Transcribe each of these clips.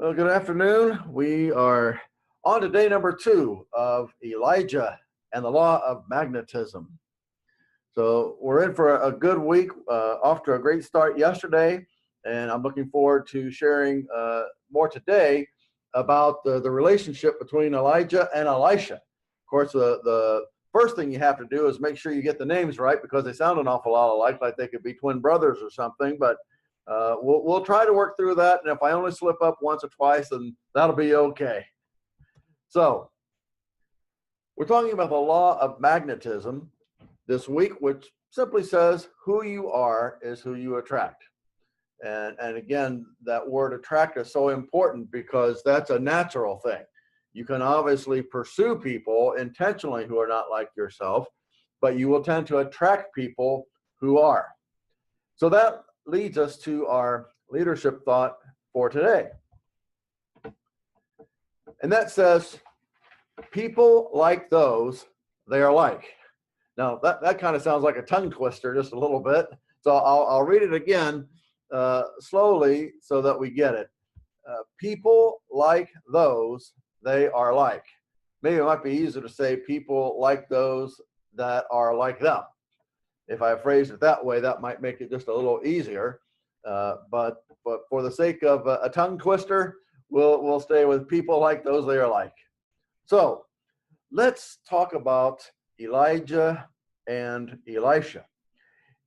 Well, good afternoon. We are on to day number 2 of Elijah and the Law of Magnetism. So we're in for a good week, off to a great start yesterday, and I'm looking forward to sharing more today about the relationship between Elijah and Elisha. Of course, the first thing you have to do is make sure you get the names right because they sound an awful lot alike, like they could be twin brothers or something, but we'll try to work through that, and if I only slip up once or twice, then that'll be okay. So, we're talking about the law of magnetism this week, which simply says who you are is who you attract. And again, that word attract is so important because that's a natural thing. You can obviously pursue people intentionally who are not like yourself, but you will tend to attract people who are. So that leads us to our leadership thought for today. And that says, people like those they are like. Now, that kind of sounds like a tongue twister just a little bit. So I'll read it again slowly so that we get it. People like those they are like. Maybe it might be easier to say people like those that are like them. If I phrase it that way, that might make it just a little easier. But for the sake of a tongue twister, we'll stay with people like those they are like. So let's talk about Elijah and Elisha.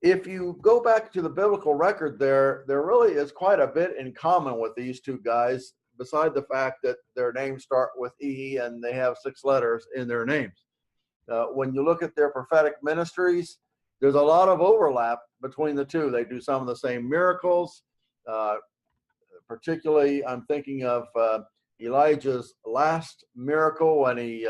If you go back to the biblical record, there really is quite a bit in common with these two guys, beside the fact that their names start with E and they have 6 letters in their names. When you look at their prophetic ministries, there's a lot of overlap between the two. They do some of the same miracles. Particularly, I'm thinking of Elijah's last miracle when he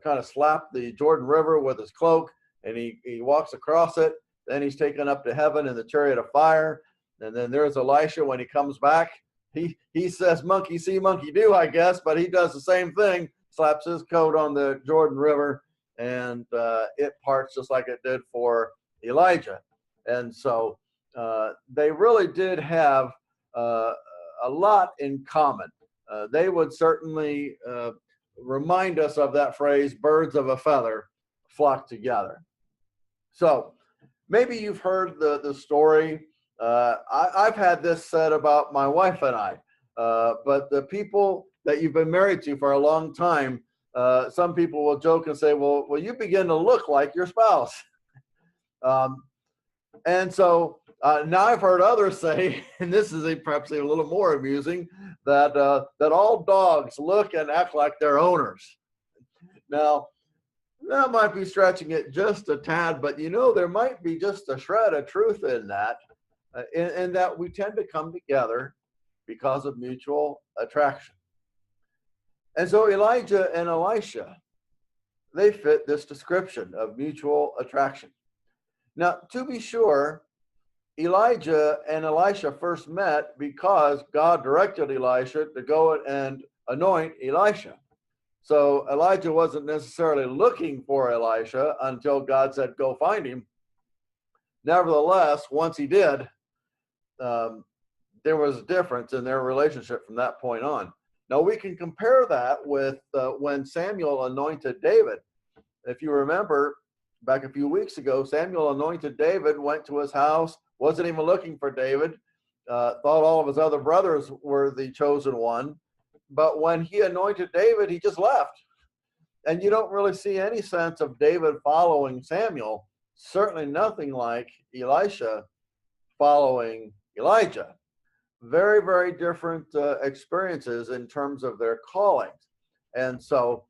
kind of slapped the Jordan River with his cloak, and he walks across it. Then he's taken up to heaven in the chariot of fire. And then there's Elisha when he comes back. He says, monkey see, monkey do, I guess, but he does the same thing, slaps his coat on the Jordan River, and it parts just like it did for Elijah. And so they really did have a lot in common. They would certainly remind us of that phrase, birds of a feather flock together. So maybe you've heard the story. I've had this said about my wife and I, but the people that you've been married to for a long time, some people will joke and say, well, you begin to look like your spouse. And so now I've heard others say, and this is perhaps a little more amusing, that all dogs look and act like their owners. Now, that might be stretching it just a tad, but there might be just a shred of truth in that, in that we tend to come together because of mutual attraction. And so Elijah and Elisha, they fit this description of mutual attraction. Now, to be sure, Elijah and Elisha first met because God directed Elisha to go and anoint Elisha. So Elijah wasn't necessarily looking for Elisha until God said, go find him. Nevertheless, once he did, there was a difference in their relationship from that point on. Now, we can compare that with when Samuel anointed David. If you remember, back a few weeks ago, Samuel anointed David, went to his house, wasn't even looking for David, thought all of his other brothers were the chosen one. But when he anointed David, he just left. And you don't really see any sense of David following Samuel, certainly nothing like Elisha following Elijah. Very, very different experiences in terms of their callings. And so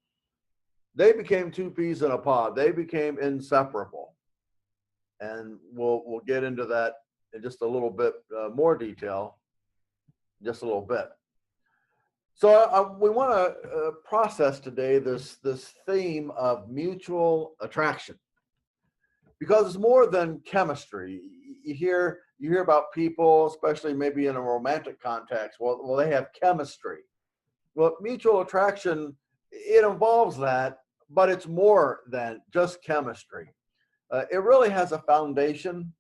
they became two peas in a pod. They became inseparable. And we'll get into that in just a little bit more detail, just a little bit. So we want to process today this theme of mutual attraction, because it's more than chemistry. You hear about people, especially maybe in a romantic context. Well, they have chemistry. Well, mutual attraction, it involves that, but it's more than just chemistry. It really has a foundation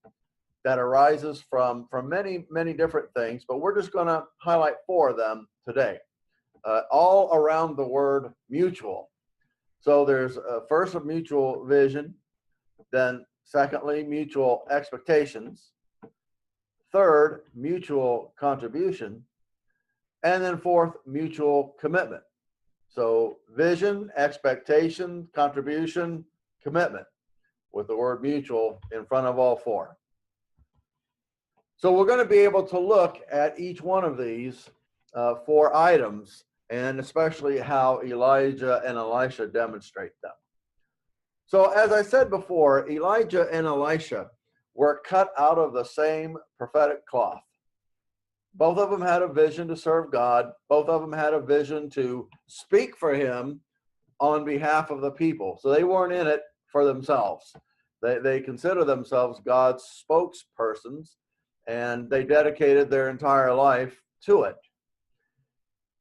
that arises from many, many different things, but we're just going to highlight 4 of them today, all around the word mutual. So there's first a mutual vision, then secondly, mutual expectations, third, mutual contribution, and then fourth, mutual commitment. So vision, expectation, contribution, commitment, with the word mutual in front of all 4. So we're going to be able to look at each one of these 4 items, and especially how Elijah and Elisha demonstrate them. So as I said before, Elijah and Elisha were cut out of the same prophetic cloth. Both of them had a vision to serve God. Both of them had a vision to speak for him on behalf of the people. So they weren't in it for themselves. They consider themselves God's spokespersons, and they dedicated their entire life to it.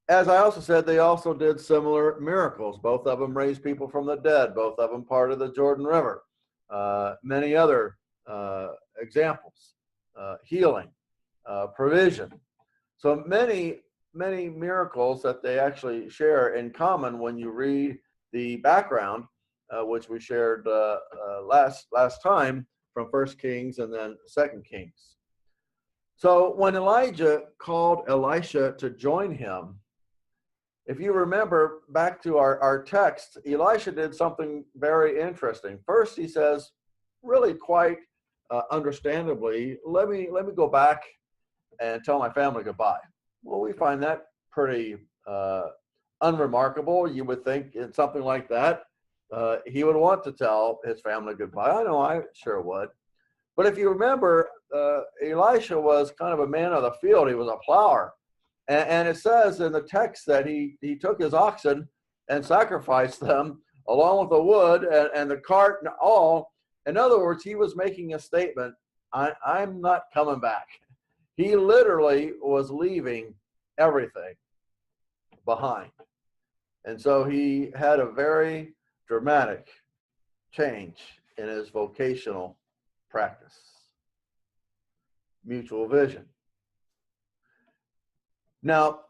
As I also said, they also did similar miracles. Both of them raised people from the dead. Both of them parted the Jordan River. Many other examples, healing, provision. So many miracles that they actually share in common when you read the background, which we shared last time from 1 Kings and then 2 Kings. So when Elijah called Elisha to join him, if you remember back to our text, Elisha did something very interesting. First, he says, really quite understandably, let me go back and tell my family goodbye. Well, we find that pretty unremarkable. You would think in something like that, he would want to tell his family goodbye. I know, I sure would. But if you remember, Elisha was kind of a man of the field. He was a plower. And it says in the text that he took his oxen and sacrificed them along with the wood and the cart and all. In other words, he was making a statement, I'm not coming back. He literally was leaving everything behind. And so he had a very dramatic change in his vocational practice. Mutual vision. Now,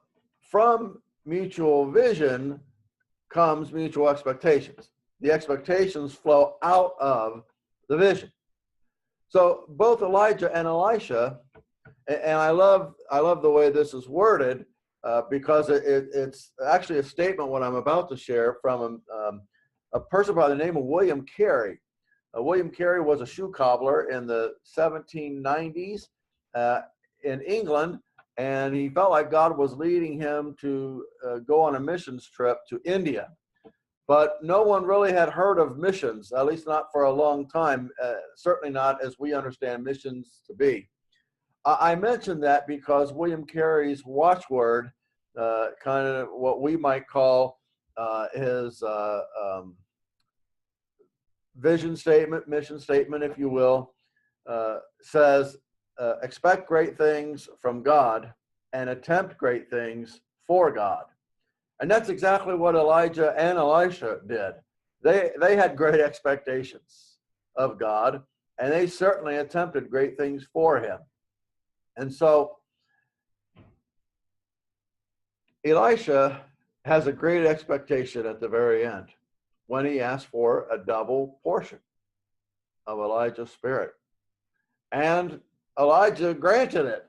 from mutual vision comes mutual expectations. The expectations flow out of the vision. So both Elijah and Elisha, and I love the way this is worded because it's actually a statement what I'm about to share from a person by the name of William Carey. William Carey was a shoe cobbler in the 1790s in England, and he felt like God was leading him to go on a missions trip to India. But no one really had heard of missions, at least not for a long time, certainly not as we understand missions to be. I mentioned that because William Carey's watchword, kind of what we might call his vision statement, mission statement, if you will, says, expect great things from God and attempt great things for God. And that's exactly what Elijah and Elisha did. They had great expectations of God, and they certainly attempted great things for him. And so Elisha has a great expectation at the very end when he asks for a double portion of Elijah's spirit. And Elijah granted it.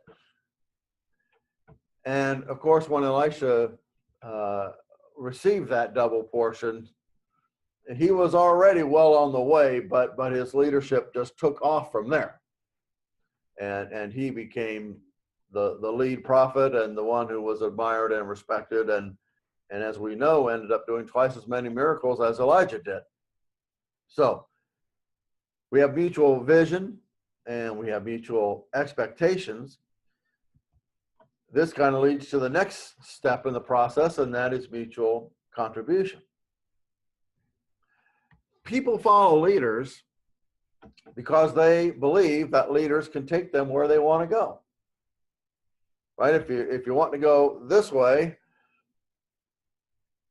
And of course, when Elisha received that double portion, he was already well on the way, but his leadership just took off from there. And he became the lead prophet and the one who was admired and respected, and as we know, ended up doing twice as many miracles as Elijah did. So we have mutual vision and we have mutual expectations. This kind of leads to the next step in the process, and that is mutual contribution. People follow leaders because they believe that leaders can take them where they want to go. Right? If you want to go this way,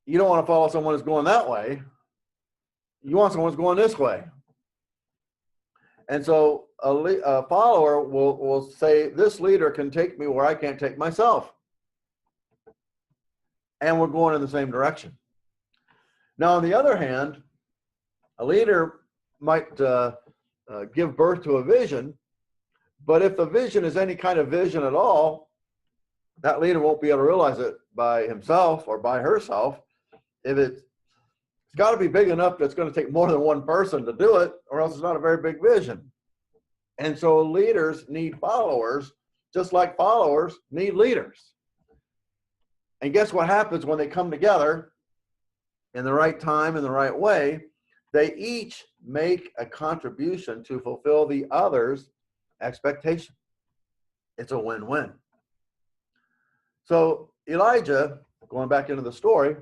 you don't want to follow someone who's going that way. You want someone who's going this way. And so a follower will say, this leader can take me where I can't take myself. And we're going in the same direction. Now, on the other hand, a leader might give birth to a vision, but if the vision is any kind of vision at all, that leader won't be able to realize it by himself or by herself. If it's got to be big enough that it's going to take more than one person to do it, or else it's not a very big vision. And so leaders need followers, just like followers need leaders. And guess what happens when they come together in the right time, in the right way? They each make a contribution to fulfill the other's expectation. It's a win-win. So Elijah, going back into the story,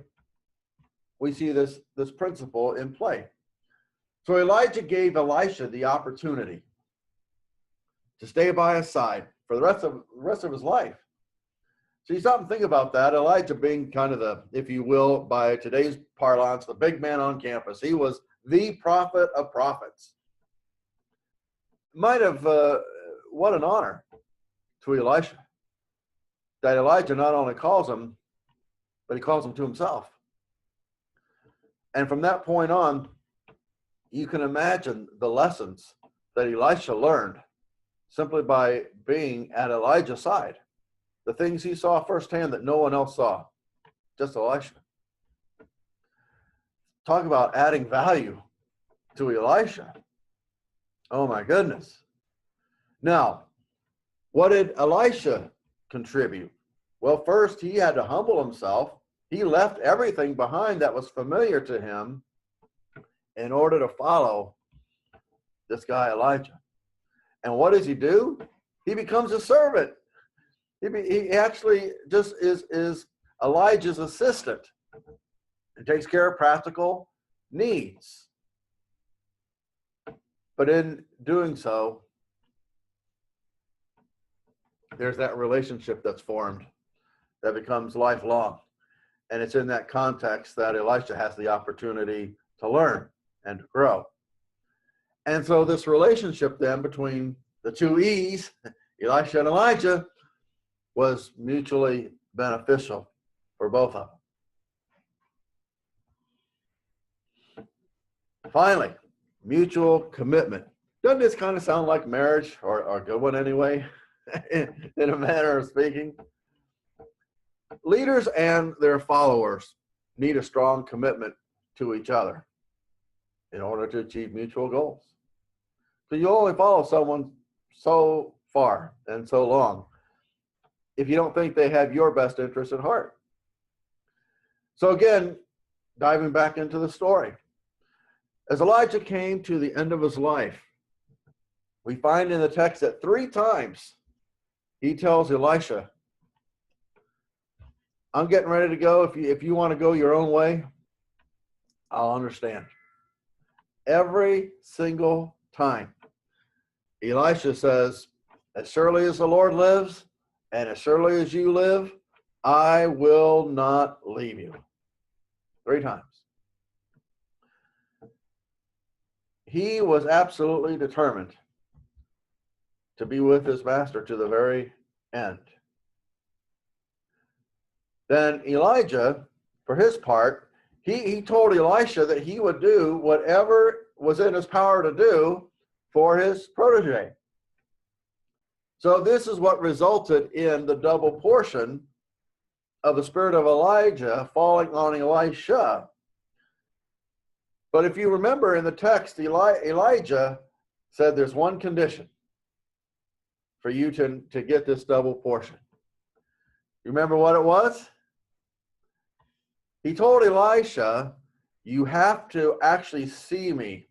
we see this principle in play. So Elijah gave Elisha the opportunity to stay by his side for the rest of his life. So you stop and think about that. Elijah being kind of the, if you will, by today's parlance, the big man on campus. He was the prophet of prophets. Might have, what an honor to Elisha that Elijah not only calls him, but he calls him to himself. And from that point on, you can imagine the lessons that Elisha learned simply by being at Elijah's side. The things he saw firsthand that no one else saw, just Elisha. Talk about adding value to Elisha. Oh my goodness. Now, what did Elisha contribute? Well, first he had to humble himself. He left everything behind that was familiar to him in order to follow this guy Elijah. And what does he do? He becomes a servant. He actually just is Elijah's assistant. He takes care of practical needs. But in doing so, there's that relationship that's formed that becomes lifelong. And it's in that context that Elisha has the opportunity to learn and to grow. And so this relationship then between the two E's, Elisha and Elijah, was mutually beneficial for both of them. Finally, mutual commitment. Doesn't this kind of sound like marriage, or a good one anyway, in a manner of speaking? Leaders and their followers need a strong commitment to each other in order to achieve mutual goals. So you only follow someone so far and so long if you don't think they have your best interest at heart. So again, diving back into the story. As Elijah came to the end of his life, we find in the text that 3 times he tells Elisha, I'm getting ready to go. If you want to go your own way, I'll understand. Every single time, Elisha says, as surely as the Lord lives, and as surely as you live, I will not leave you. 3 times. He was absolutely determined to be with his master to the very end. Then Elijah, for his part, he told Elisha that he would do whatever was in his power to do for his protege. So this is what resulted in the double portion of the spirit of Elijah falling on Elisha. But if you remember in the text, Elijah said there's one condition for you to get this double portion. You remember what it was? He told Elisha, you have to actually see me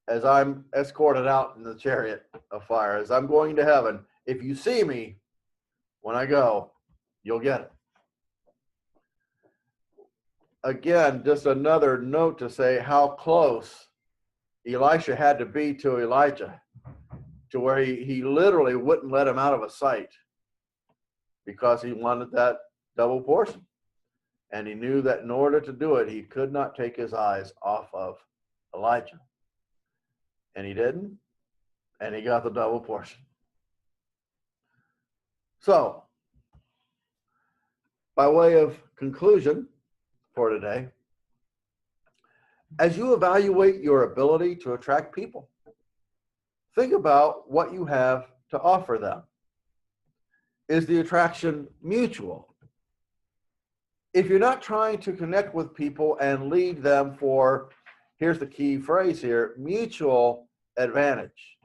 as I'm escorted out in the chariot of fire, as I'm going to heaven. If you see me when I go, you'll get it. Again, just another note to say how close Elisha had to be to Elijah, to where he literally wouldn't let him out of his sight because he wanted that double portion. And he knew that in order to do it, he could not take his eyes off of Elijah. And he didn't, and he got the double portion. So, by way of conclusion for today, as you evaluate your ability to attract people, think about what you have to offer them. Is the attraction mutual? If you're not trying to connect with people and lead them for, here's the key phrase here, mutual advantage,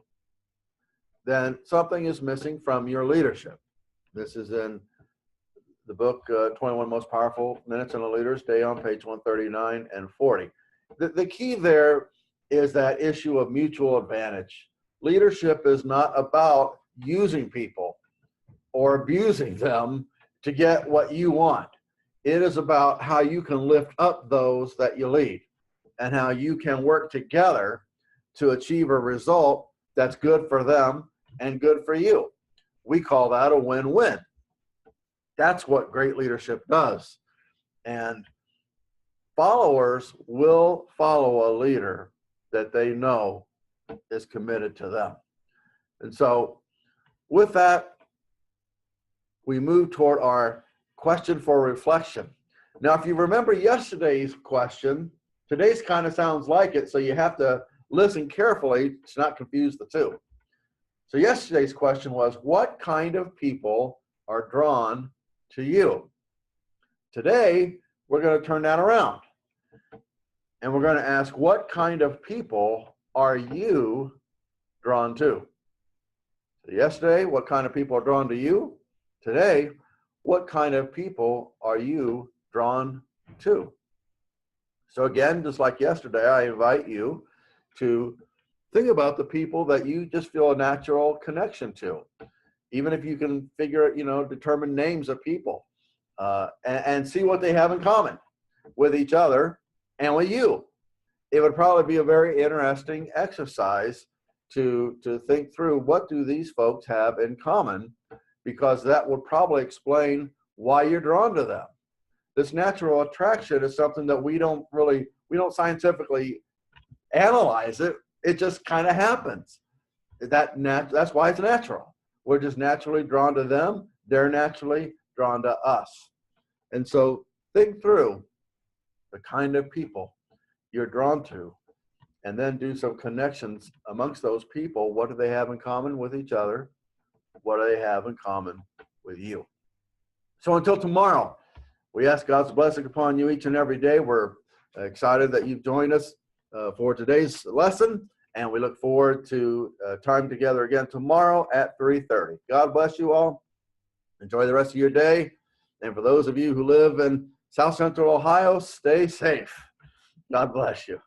then something is missing from your leadership. This is in the book, 21 Most Powerful Minutes in a Leader's Day, on page 139 and 40. The key there is that issue of mutual advantage. Leadership is not about using people or abusing them to get what you want. It is about how you can lift up those that you lead and how you can work together to achieve a result that's good for them and good for you. We call that a win-win. That's what great leadership does. And followers will follow a leader that they know is committed to them. And so with that, we move toward our question for reflection. Now, if you remember yesterday's question, today's kind of sounds like it, so you have to listen carefully to not confuse the two. So yesterday's question was, what kind of people are drawn to you? Today, we're going to turn that around. And we're going to ask, what kind of people are you drawn to? So yesterday, what kind of people are drawn to you? Today, what kind of people are you drawn to? So again, just like yesterday, I invite you to think about the people that you just feel a natural connection to. Even if you can determine names of people and see what they have in common with each other and with you. It would probably be a very interesting exercise to think through, what do these folks have in common, because that would probably explain why you're drawn to them. This natural attraction is something that we don't scientifically analyze it. It just kind of happens. That's why it's natural. We're just naturally drawn to them. They're naturally drawn to us. And so think through the kind of people you're drawn to, and then do some connections amongst those people. What do they have in common with each other? What do they have in common with you? So until tomorrow, we ask God's blessing upon you each and every day. We're excited that you've joined us for today's lesson, and we look forward to time together again tomorrow at 3:30. God bless you all. Enjoy the rest of your day. And for those of you who live in South Central Ohio, stay safe. God bless you.